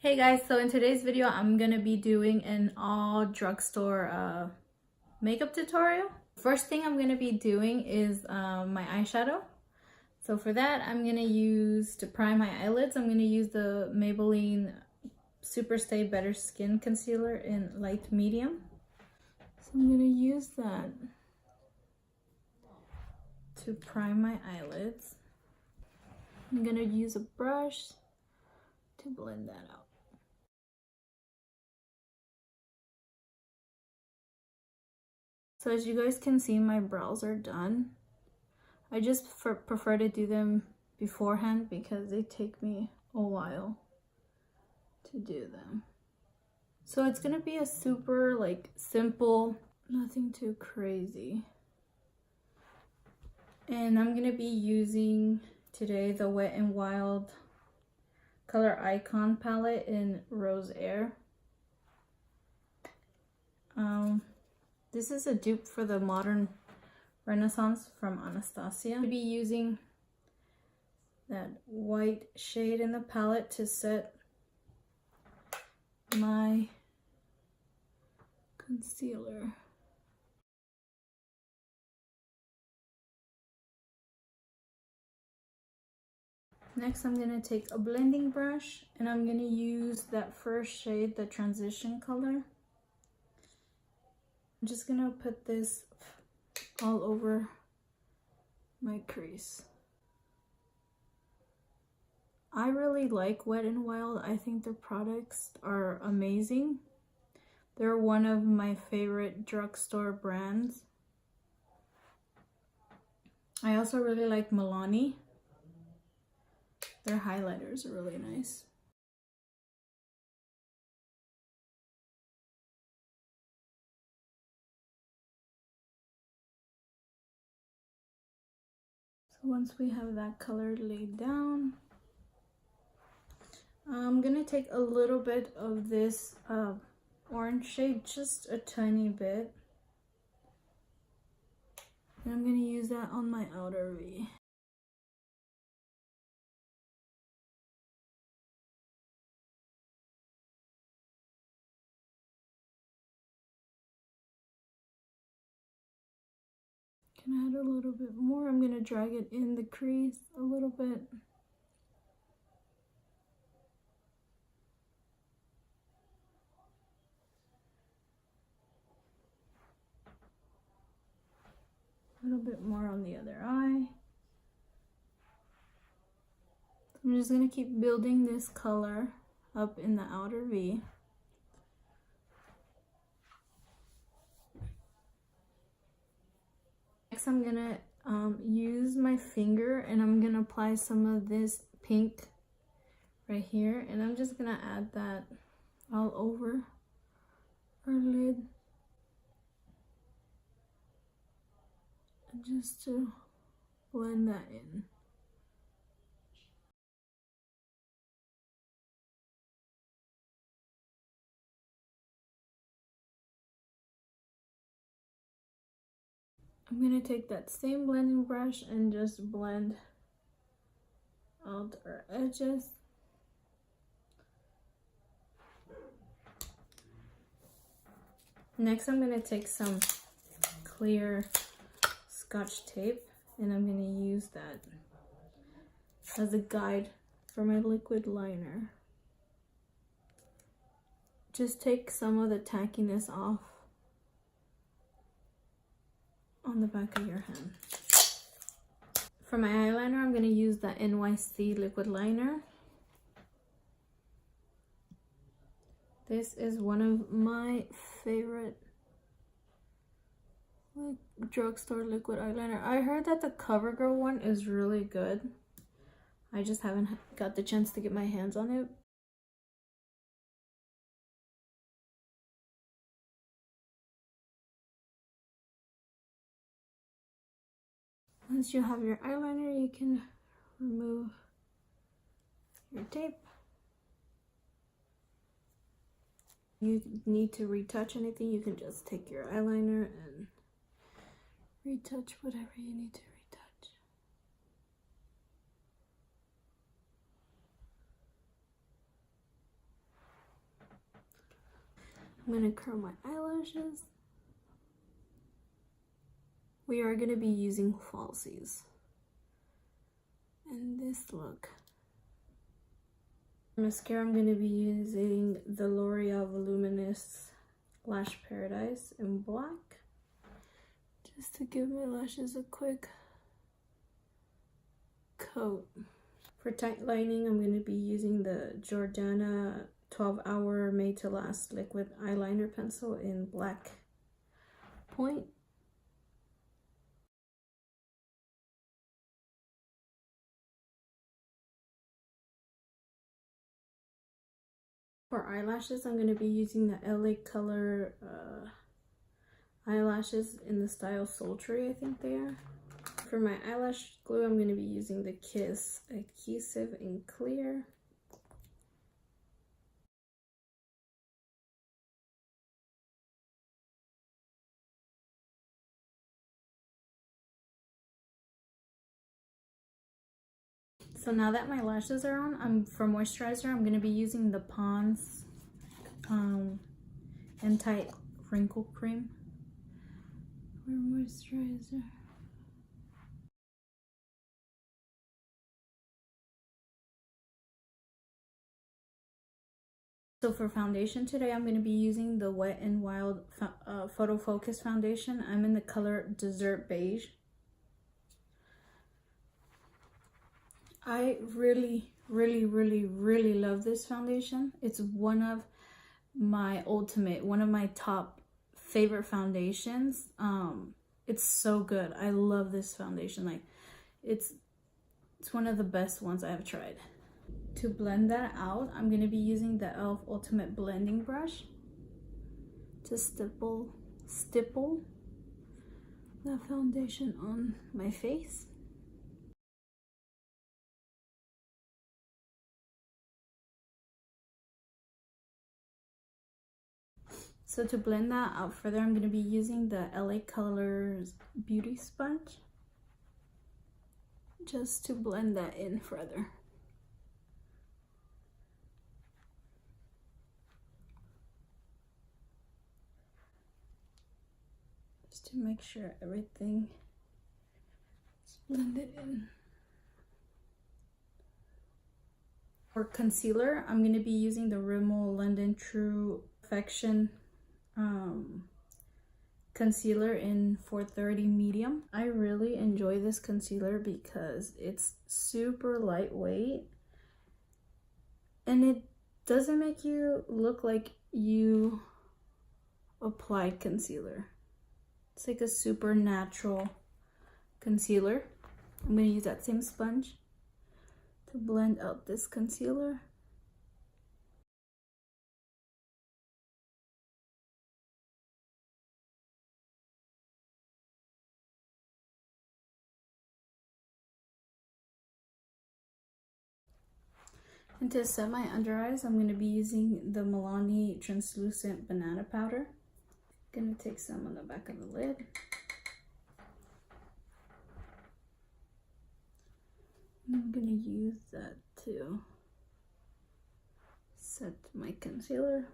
Hey guys, so in today's video I'm gonna be doing an all drugstore makeup tutorial. First thing I'm gonna be doing is my eyeshadow. So for that I'm gonna use, to prime my eyelids, I'm gonna use the Maybelline SuperStay Better Skin Concealer in light medium. So I'm gonna use that to prime my eyelids. I'm gonna use a brush to blend that out. So as you guys can see, my brows are done. I just prefer to do them beforehand because they take me a while to do them. So it's gonna be a super simple, nothing too crazy. And I'm gonna be using today the Wet n Wild Color Icon palette in Rosé. This is a dupe for the Modern Renaissance from Anastasia. I'll be using that white shade in the palette to set my concealer. Next, I'm going to take a blending brush and I'm going to use that first shade, the transition color. I'm just gonna put this all over my crease. I really like Wet n Wild. I think their products are amazing. They're one of my favorite drugstore brands. I also really like MILANI. Their highlighters are really nice. Once we have that color laid down, I'm gonna take a little bit of this orange shade, just a tiny bit, and I'm gonna use that on my outer V. Can add a little bit more. I'm gonna drag it in the crease a little bit. A little bit more on the other eye. I'm just gonna keep building this color up in the outer V. Next, I'm gonna use my finger and I'm gonna apply some of this pink right here, and I'm just gonna add that all over our lid, just to blend that in. I'm gonna take that same blending brush and just blend out our edges. Next, I'm gonna take some clear Scotch tape and I'm gonna use that as a guide for my liquid liner. Just take some of the tackiness off on the back of your hand. For my eyeliner, I'm going to use the NYC liquid liner. This is one of my favorite drugstore liquid eyeliner. I heard that the CoverGirl one is really good. I just haven't got the chance to get my hands on it. Once you have your eyeliner, you can remove your tape. You need to retouch anything, you can just take your eyeliner and retouch whatever you need to retouch. I'm gonna curl my eyelashes. We are gonna be using falsies in this look. Mascara, I'm gonna be using the L'Oreal Voluminous Lash Paradise in black, just to give my lashes a quick coat. For tight lining, I'm going to be using the Jordana 12-hour Made to Last liquid eyeliner pencil in black point. For eyelashes, I'm going to be using the LA Color eyelashes in the style Sultry, I think they are. For my eyelash glue, I'm going to be using the Kiss Adhesive in clear. So now that my lashes are on, for moisturizer, I'm going to be using the Pond's Anti-Wrinkle Cream for moisturizer. So for foundation today, I'm going to be using the Wet n Wild Photo Focus Foundation. I'm in the color Desert Beige. I really love this foundation. It's one of my top favorite foundations. It's so good. I love this foundation. Like, it's one of the best ones I've tried. To blend that out, I'm going to be using the E.L.F. Ultimate Blending Brush to stipple the foundation on my face. So to blend that out further, I'm going to be using the LA Colors Beauty Sponge just to blend that in further. Just to make sure everything is blended in. For concealer, I'm going to be using the RIMMEL London True Perfection concealer in 430 medium. I really enjoy this concealer because it's super lightweight and it doesn't make you look like you applied concealer. It's like a super natural concealer. I'm going to use that same sponge to blend out this concealer. And to set my under eyes, I'm going to be using the MILANI translucent banana powder. Gonna take some on the back of the lid. I'm gonna use that to set my concealer.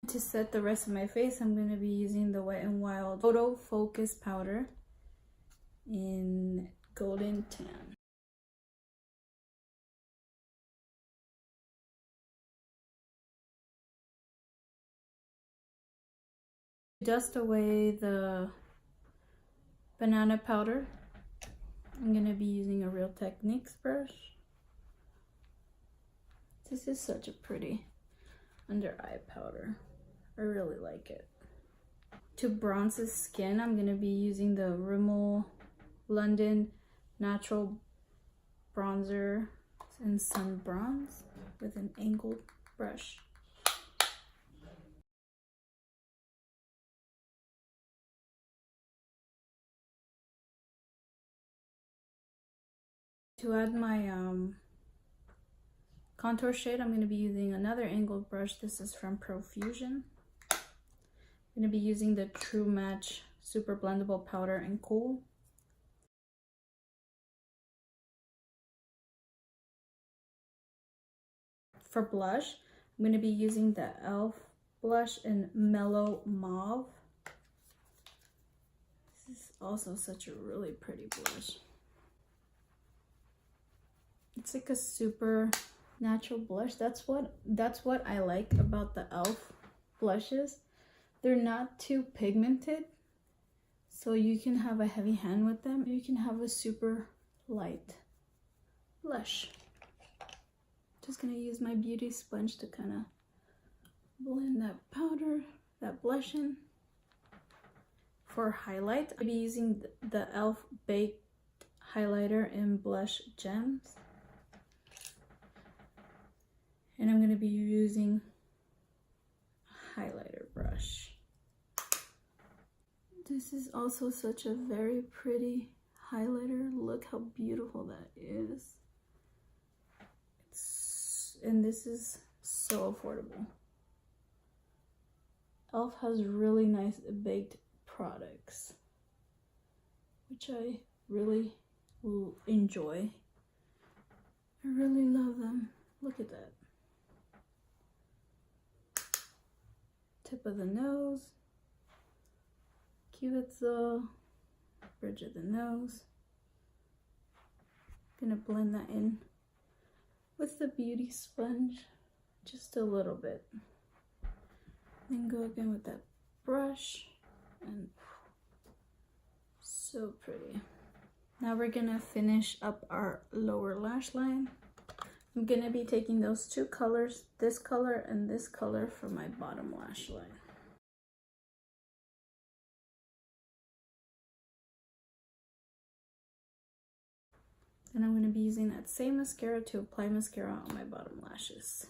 To set the rest of my face, I'm gonna be using the Wet n Wild Photo Focus Powder in Golden Tan. Dust away the banana powder, I'm going to be using a Real Techniques brush. This is such a pretty under eye powder. I really like it. To bronze the skin, I'm going to be using the RIMMEL London Natural Bronzer and Sun Bronze with an angled brush. To add my contour shade, I'm going to be using another angled brush. This is from Profusion. I'm going to be using the True Match Super Blendable Powder in Cool. for blush, I'm going to be using the E.L.F blush in Mellow Mauve. This is also such a really pretty blush. It's like a super natural blush. That's what I like about the E.L.F blushes. They're not too pigmented, so you can have a heavy hand with them. You can have a super light blush. Just gonna use my beauty sponge to kind of blend that powder, that blush in. For highlight, I'll be using the E.L.F Baked highlighter in Blush Gems. And I'm gonna be using a highlighter brush. This is also such a very pretty highlighter. Look how beautiful that is. And this is so affordable. E.L.F has really nice baked products, which I really enjoy. I really love them. Look at that. Tip of the nose, cupid's bridge of the nose. Gonna blend that in with the beauty sponge just a little bit. Then go again with that brush, and so pretty. Now we're gonna finish up our lower lash line. I'm gonna be taking those two colors, this color and this color, for my bottom lash line. And I'm gonna be using that same mascara to apply mascara on my bottom lashes.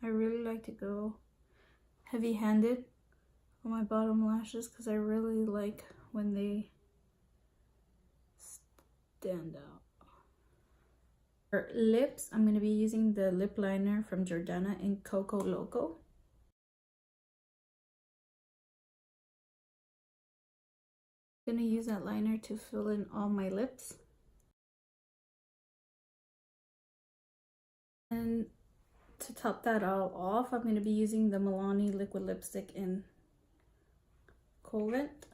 I really like to go heavy-handed on my bottom lashes because I really like when they stand out. For lips, I'm going to be using the lip liner from Jordana in Coco Loco. I'm going to use that liner to fill in all my lips. And to top that all off, I'm going to be using the MILANI liquid lipstick in Covent.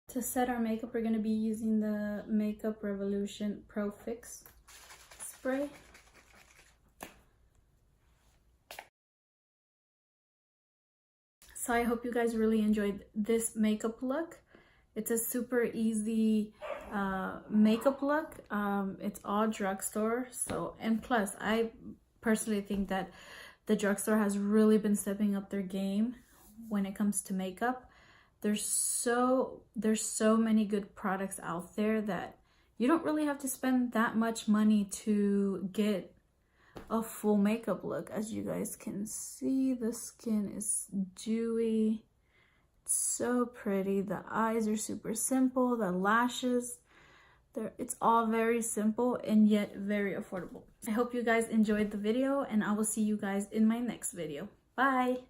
To set our makeup, we're going to be using the Makeup Revolution Pro Fix spray. So I hope you guys really enjoyed this makeup look. It's a super easy makeup look. It's all drugstore. So, and plus, I personally think that the drugstore has really been stepping up their game when it comes to makeup. There's so many good products out there that you don't really have to spend that much money to get a full makeup look. As you guys can see, the skin is dewy. So pretty. The eyes are super simple. The lashes, it's all very simple and yet very affordable. I hope you guys enjoyed the video, and I will see you guys in my next video. Bye.